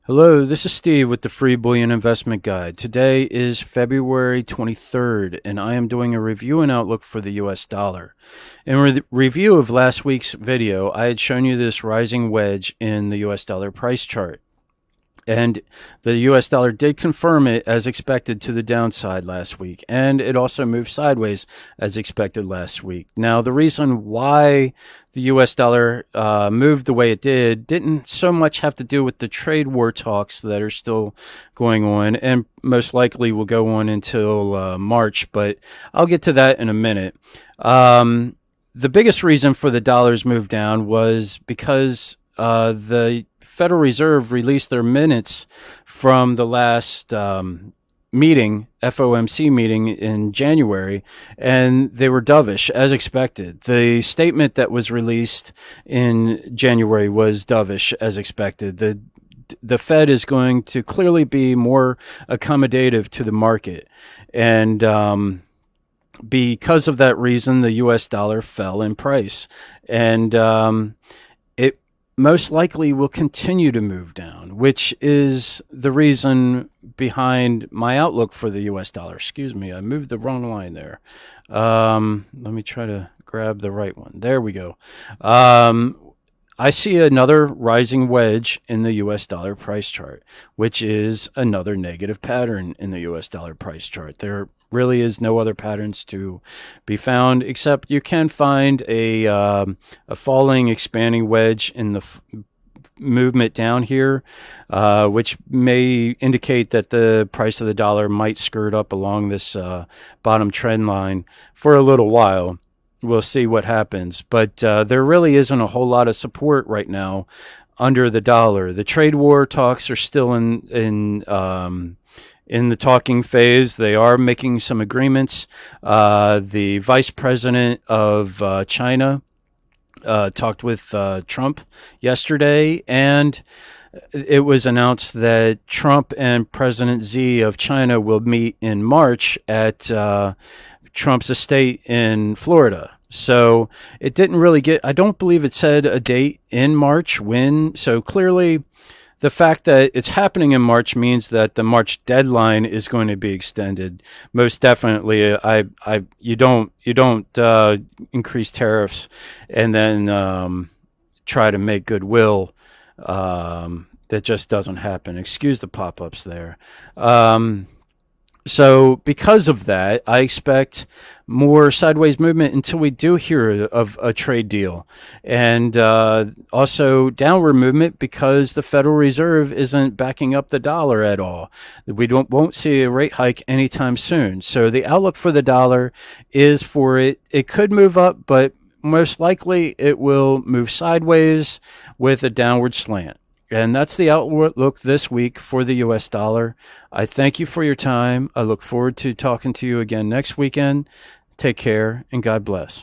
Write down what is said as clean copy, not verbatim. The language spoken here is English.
Hello, this is Steve with the Free Bullion Investment Guide. Today is February 23rd, and I am doing a review and outlook for the US dollar. In review of last week's video, I had shown you this rising wedge in the US dollar price chart. And the US dollar did confirm it as expected to the downside last week. And it also moved sideways as expected last week. Now, the reason why the US dollar moved the way it didn't so much have to do with the trade war talks that are still going on and most likely will go on until March. But I'll get to that in a minute. The biggest reason for the dollar's move down was because the Federal Reserve released their minutes from the last meeting, FOMC meeting in January, and they were dovish, as expected. The statement that was released in January was dovish, as expected. The Fed is going to clearly be more accommodative to the market, and because of that reason, the U.S. dollar fell in price, and it most likely will continue to move down, which is the reason behind my outlook for the U.S. dollar. Excuse me, I moved the wrong line there. Let me try to grab the right one. There we go. I see another rising wedge in the U.S. dollar price chart, which is another negative pattern in the U.S. dollar price chart. There really is no other patterns to be found, except you can find a falling, expanding wedge in the movement down here, which may indicate that the price of the dollar might skirt up along this bottom trend line for a little while. We'll see what happens, but there really isn't a whole lot of support right now under the dollar. The trade war talks are still in the talking phase. They are making some agreements. The vice president of China talked with Trump yesterday, and it was announced that Trump and President Xi of China will meet in March at Trump's estate in Florida. So it didn't really I don't believe it said a date in March when. So clearly the fact that it's happening in March means that the March deadline is going to be extended. Most definitely, you don't increase tariffs and then try to make goodwill. That just doesn't happen. Excuse the pop-ups there. So because of that, I expect more sideways movement until we do hear of a trade deal, and also downward movement because the Federal Reserve isn't backing up the dollar at all. We won't see a rate hike anytime soon. So the outlook for the dollar is for it could move up, but most likely it will move sideways with a downward slant. And that's the outlook this week for the U.S. dollar. I thank you for your time. I look forward to talking to you again next weekend. Take care and God bless.